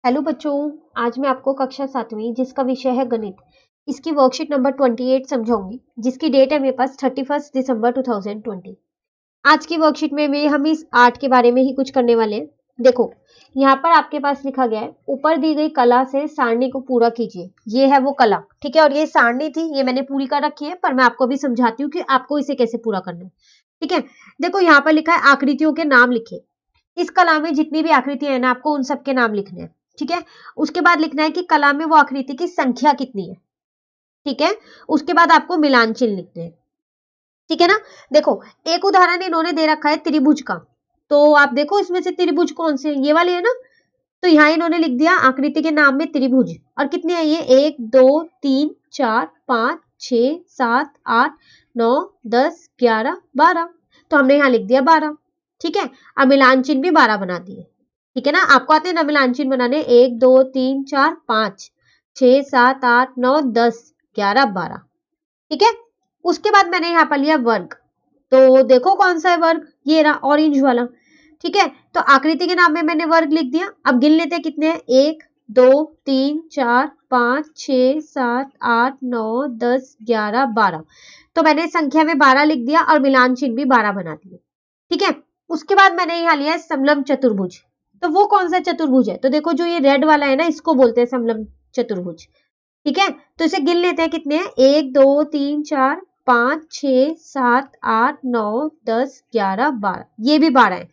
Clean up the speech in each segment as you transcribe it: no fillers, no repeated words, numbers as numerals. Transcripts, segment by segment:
Hello बच्चों, आज मैं आपको कक्षा 7वीं जिसका विषय है गणित, इसकी वर्कशीट नंबर 28 समझाऊंगी, जिसकी डेट है मेरे पास 31 दिसंबर 2020। आज की वर्कशीट में हम इस आर्ट के बारे में ही कुछ करने वाले हैं। देखो, यहाँ पर आपके पास लिखा गया है, ऊपर दी गई कला से सारणी को पूरा कीजिए। ये है वो कला, ठीक है। और ये सारणी थी, ये मैंने पूरी कर रखी है, पर मैं आपको अभी समझाती हूँ कि आपको इसे कैसे पूरा करना है, ठीक है। देखो, यहाँ पर लिखा है आकृतियों के नाम लिखे। इस कला में जितनी भी आकृतियां हैं ना, आपको उन सबके नाम लिखने हैं, ठीक है। उसके बाद लिखना है कि कला में वो आकृति की संख्या कितनी है, ठीक है। उसके बाद आपको मिलान चिन्ह लिखने हैं, ठीक है ना। देखो, एक उदाहरण इन्होंने दे रखा है त्रिभुज का, तो आप देखो इसमें से त्रिभुज कौन से हैं, ये वाले है ना। तो यहाँ इन्होंने लिख दिया आकृति के नाम में त्रिभुज। और कितने हैं ये, 1 2 3 4 5 6 7 8 9 10 11 12। तो हमने यहाँ लिख दिया 12, ठीक है। अब मिलान चिन्ह भी 12 बना दिए, ठीक है ना। आपको आते हैं ना मिलान चिन्ह बनाने, 1 2 3 4 5 6 7 8 9 10 11 12, ठीक है। उसके बाद मैंने यहाँ पर लिया वर्ग। तो देखो कौन सा है वर्ग, ये रहा ऑरेंज वाला, ठीक है। तो आकृति के नाम में मैंने वर्ग लिख दिया। अब गिन लेते हैं कितने हैं, 1 2 3 4 5 6 7 8 9 10 11 12। तो मैंने संख्या में 12 लिख दिया और मिलान चिन्ह भी 12 बना दिए, ठीक है। उसके बाद मैंने यहाँ लिया है समलंब चतुर्भुज। तो वो कौन सा चतुर्भुज है, तो देखो जो ये रेड वाला है ना, इसको बोलते हैं समलंब चतुर्भुज, ठीक है। तो इसे गिन लेते हैं कितने हैं, 1 2 3 4 5 6 7 8 9 10 11 12, ये भी 12 है।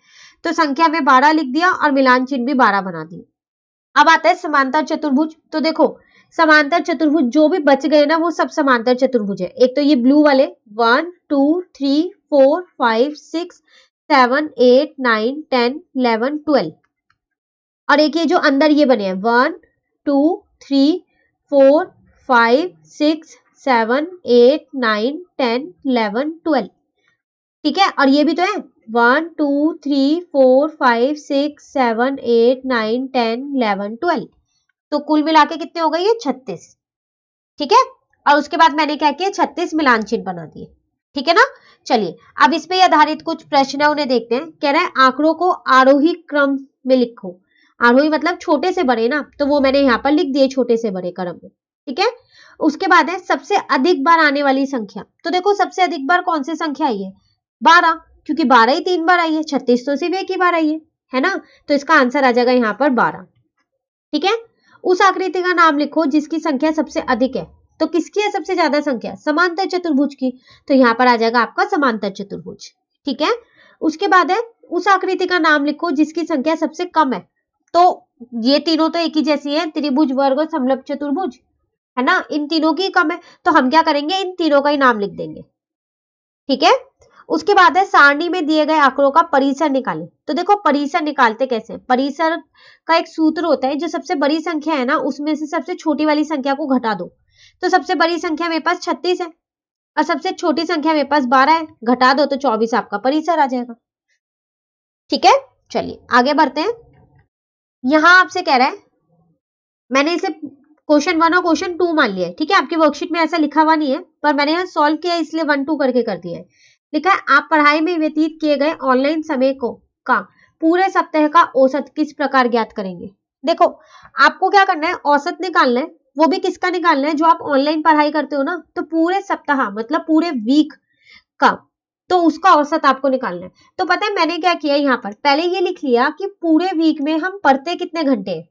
तो संख्या में 12 लिख दिया और मिलान चिन्ह भी 12 बना दिए। अब आता है समांतर चतुर्भुज। तो देखो, समांतर चतुर्भुज जो भी बच गए ना, वो सब समांतर चतुर्भुज है। एक तो ये ब्लू वाले 1 2 3 4 5 6 7 8 9 10 11 12, और एक ये जो अंदर ये बने हैं 1 2 3 4 5 6 7 8 9 10 11 12, ठीक है। और ये भी तो है 1 2 3 4 5 6 7 8 9 10 11 12। तो कुल मिला के कितने हो गए, ये 36, ठीक है। और उसके बाद मैंने क्या किया, 36 मिलान चिन्ह बना दिए, ठीक है ना। चलिए, अब इस पे आधारित कुछ प्रश्न है, उन्हें देखते हैं। कह रहा है आंकड़ों को आरोही क्रम में लिखो। आरोही मतलब छोटे से बड़े ना, तो वो मैंने यहाँ पर लिख दिए छोटे से बड़े क्रम में, ठीक है। उसके बाद है सबसे अधिक बार आने वाली संख्या। तो देखो सबसे अधिक बार कौन सी संख्या आई है, 12, क्योंकि 12 ही 3 बार आई है, 36 तो सिर्फ एक ही बार आई है ना। तो इसका आंसर आ जाएगा यहाँ पर 12, ठीक है। उस आकृति का नाम लिखो जिसकी संख्या सबसे अधिक है। तो किसकी है सबसे ज्यादा संख्या, समांतर चतुर्भुज की। तो यहाँ पर आ जाएगा आपका समांतर चतुर्भुज, ठीक है। उसके बाद है उस आकृति का नाम लिखो जिसकी संख्या सबसे कम है। तो ये तीनों तो एक ही जैसी है, त्रिभुज वर्ग और समलंब चतुर्भुज, है ना। इन तीनों की कम है, तो हम क्या करेंगे, इन तीनों का ही नाम लिख देंगे, ठीक है। उसके बाद है सारणी में दिए गए आंकड़ों का परिसर निकालें। तो देखो परिसर निकालते कैसे, परिसर का एक सूत्र होता है, जो सबसे बड़ी संख्या है ना, उसमें से सबसे छोटी वाली संख्या को घटा दो। तो सबसे बड़ी संख्या मेरे पास 36 है और सबसे छोटी संख्या मेरे पास 12 है, घटा दो तो 24 आपका परिसर आ जाएगा, ठीक है। चलिए आगे बढ़ते हैं। यहां आपसे कह रहा है, मैंने इसे क्वेश्चन 1 और क्वेश्चन 2 मान लिया है, ठीक है। आपकी वर्कशीट में ऐसा लिखा हुआ नहीं है, पर मैंने यहाँ सॉल्व किया इसलिए 1 2 करके कर दिया है। लिखा है आप पढ़ाई में व्यतीत किए गए ऑनलाइन समय को का पूरे सप्ताह का औसत किस प्रकार ज्ञात करेंगे। देखो, आपको क्या करना है, औसत निकालना है। वो भी किसका निकालना है, जो आप ऑनलाइन पढ़ाई करते हो ना, तो पूरे सप्ताह मतलब पूरे वीक का, तो उसका औसत आपको निकालना है। तो पता है मैंने क्या किया, यहाँ पर पहले ये लिख लिया कि पूरे वीक में हम पढ़ते कितने घंटे हैं,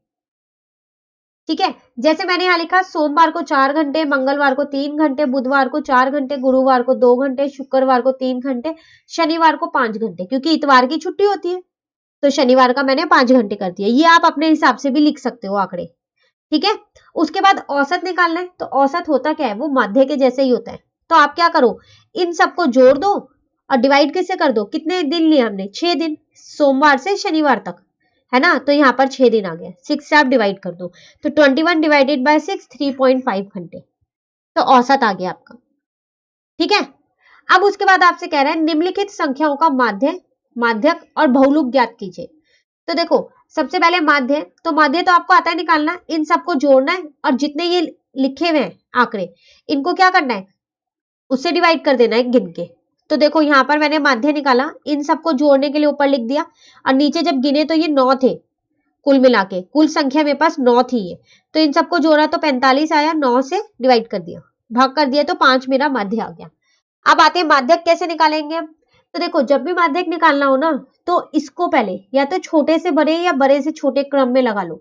ठीक है। जैसे मैंने यहाँ लिखा सोमवार को 4 घंटे, मंगलवार को 3 घंटे, बुधवार को 4 घंटे, गुरुवार को 2 घंटे, शुक्रवार को 3 घंटे, शनिवार को 5 घंटे, क्योंकि इतवार की छुट्टी होती है, तो शनिवार का मैंने 5 घंटे कर दिया। ये आप अपने हिसाब से भी लिख सकते हो आंकड़े, ठीक है। उसके बाद औसत निकालना है। तो औसत होता क्या है, वो माध्य के जैसे ही होता है। तो आप क्या करो, इन सबको जोड़ दो और डिवाइड किससे कर दो, कितने दिन लिए हमने, 6 दिन, सोमवार से शनिवार तक, है ना। तो यहाँ पर 6 दिन आ गया, 6 से आप डिवाइड कर दो, तो 21 डिवाइडेड बाय 6 3.5 घंटे, तो औसत आ गया आपका, ठीक है। अब उसके बाद आपसे कह रहा है निम्नलिखित संख्याओं का माध्य, माध्यक और बहुलक ज्ञात कीजिए। तो देखो सबसे पहले माध्य, तो माध्य तो आपको आता है निकालना, इन सबको जोड़ना है और जितने ये लिखे हुए हैं आंकड़े, इनको क्या करना है, उससे डिवाइड कर देना है गिन के। तो देखो यहाँ पर मैंने माध्य निकाला, इन सबको जोड़ने के लिए ऊपर लिख दिया, और नीचे जब गिने तो ये 9 थे, कुल मिला के कुल संख्या मेरे पास 9 थी ये, तो इन सबको जोड़ा तो 45 आया, 9 से डिवाइड कर दिया, भाग कर दिया तो 5 मेरा माध्य आ गया। अब आते हैं माध्यक कैसे निकालेंगे हम। तो देखो जब भी माध्यक निकालना हो ना, तो इसको पहले या तो छोटे से बड़े या बड़े से छोटे क्रम में लगा लो,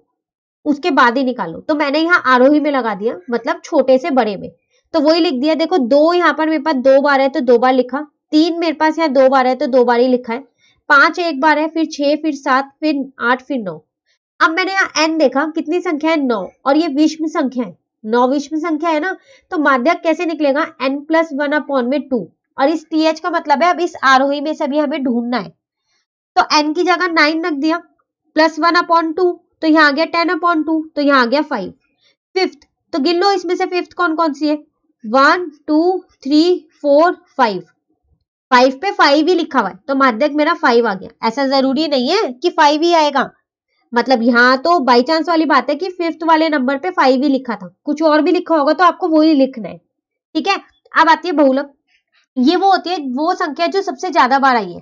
उसके बाद ही निकालो। तो मैंने यहाँ आरोही में लगा दिया, मतलब छोटे से बड़े में, तो वही लिख दिया। देखो 2 यहाँ पर मेरे पास 2 बार है तो 2 बार लिखा, 3 मेरे पास यहाँ 2 बार है तो 2 बार ही लिखा है, 5 एक बार है, फिर 6, फिर 7, फिर 8, फिर 9। अब मैंने यहाँ n देखा, कितनी संख्या है 9, और ये विषम संख्या है, 9 विषम संख्या है ना, तो माध्यक कैसे निकलेगा, n प्लस 1 अपॉन में 2, और इस th का मतलब है अब इस आरोही में से अभी हमें ढूंढना है। तो n की जगह 9 रख दिया, प्लस 1 अपॉन 2, तो यहाँ आ गया 10 अपॉन 2, तो यहाँ आ गया 5। फिफ्थ, तो गिन लो इसमें से फिफ्थ कौन कौन सी है, 1 2 3 4 5, 5 पे 5 ही लिखा हुआ है, तो माध्यक मेरा 5 आ गया। ऐसा जरूरी नहीं है कि 5 ही आएगा, मतलब यहाँ तो बाई चांस वाली बात है कि फिफ्थ वाले नंबर पे 5 ही लिखा था, कुछ और भी लिखा होगा तो आपको वही लिखना है, ठीक है। अब आती है बहुलक, ये वो होती है वो संख्या जो सबसे ज्यादा बार आई है।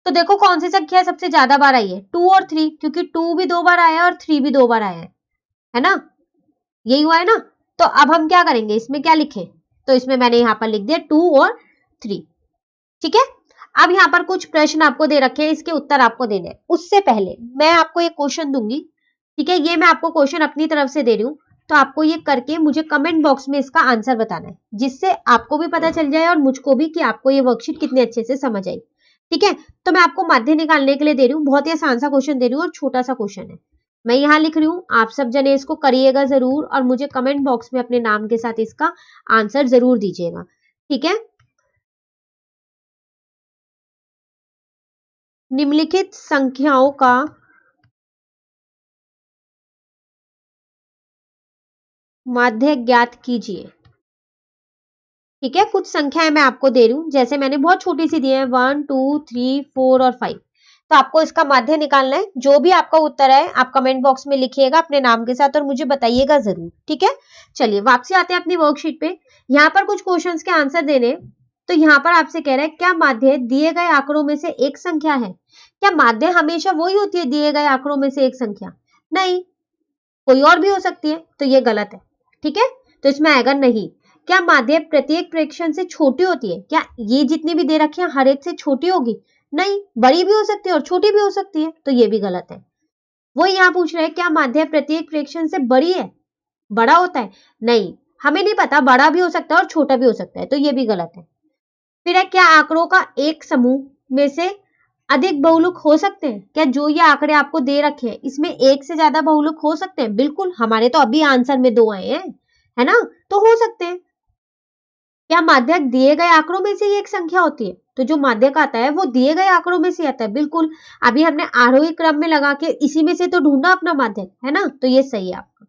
तो देखो कौन सी संख्या सबसे ज्यादा बार आई है, 2 और 3, क्योंकि 2 भी 2 बार आया है और 3 भी 2 बार आया है ना, यही हुआ है ना। तो अब हम क्या करेंगे, इसमें क्या लिखे, तो इसमें मैंने यहाँ पर लिख दिया 2 और 3, ठीक है। अब यहाँ पर कुछ प्रश्न आपको दे रखे हैं, इसके उत्तर आपको देने हैं। उससे पहले मैं आपको एक क्वेश्चन दूंगी, ठीक है, ये मैं आपको क्वेश्चन अपनी तरफ से दे रही हूँ, तो आपको ये करके मुझे कमेंट बॉक्स में इसका आंसर बताना है, जिससे आपको भी पता चल जाए और मुझको भी कि आपको ये वर्कशीट कितने अच्छे से समझ आई, ठीक है। तो मैं आपको माध्य निकालने के लिए दे रही हूँ, बहुत ही आसान सा क्वेश्चन दे रही हूँ और छोटा सा क्वेश्चन है, मैं यहाँ लिख रही हूँ, आप सब जने इसको करिएगा जरूर और मुझे कमेंट बॉक्स में अपने नाम के साथ इसका आंसर जरूर दीजिएगा, ठीक है। निम्नलिखित संख्याओं का माध्य ज्ञात कीजिए, ठीक है। कुछ संख्याएं मैं आपको दे रही हूँ, जैसे मैंने बहुत छोटी सी दी है 1 2 3 4 और 5, तो आपको इसका माध्य निकालना है। जो भी आपका उत्तर है आप कमेंट बॉक्स में लिखिएगा अपने नाम के साथ और मुझे बताइएगा जरूर, ठीक है। चलिए वापसी आते हैं अपनी वर्कशीट पे, यहाँ पर कुछ क्वेश्चंस के आंसर देने। तो यहाँ पर आपसे कह रहा है क्या माध्य दिए गए आंकड़ों में से एक संख्या है। क्या माध्य हमेशा वही होती है दिए गए आंकड़ों में से एक संख्या, नहीं, कोई और भी हो सकती है, तो ये गलत है, ठीक है। तो इसमें आएगा नहीं। क्या माध्य प्रत्येक प्रेक्षण से छोटी होती है, क्या ये जितनी भी दे रखी है हर एक से छोटी होगी, नहीं, बड़ी भी हो सकती है और छोटी भी हो सकती है, तो ये भी गलत है। वो यहाँ पूछ रहे हैं क्या माध्य प्रत्येक प्रेक्षण से बड़ी है, बड़ा होता है, नहीं, हमें नहीं पता, बड़ा भी हो सकता है और छोटा भी हो सकता है, तो ये भी गलत है। फिर है क्या आंकड़ों का एक समूह में से अधिक बहुलक हो सकते हैं, क्या जो ये आंकड़े आपको दे रखे हैं इसमें एक से ज्यादा बहुलक हो सकते हैं, बिल्कुल, हमारे तो अभी आंसर में 2 आए हैं, है ना, तो हो सकते हैं। क्या माध्यक दिए गए आंकड़ों में से ही एक संख्या होती है, तो जो माध्यक आता है वो दिए गए आंकड़ों में से आता है, बिल्कुल, अभी हमने आरोही क्रम में लगा के इसी में से तो ढूंढा अपना माध्यक, है ना, तो ये सही है आपका,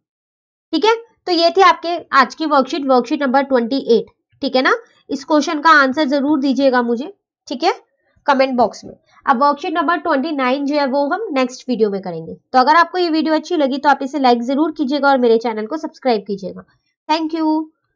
ठीक है। तो ये थी आपके आज की वर्कशीट नंबर 28, ठीक है ना। इस क्वेश्चन का आंसर जरूर दीजिएगा मुझे, ठीक है, कमेंट बॉक्स में। अब वर्कशीट नंबर 29 जो है वो हम नेक्स्ट वीडियो में करेंगे। तो अगर आपको ये वीडियो अच्छी लगी तो आप इसे लाइक जरूर कीजिएगा और मेरे चैनल को सब्सक्राइब कीजिएगा। Thank you.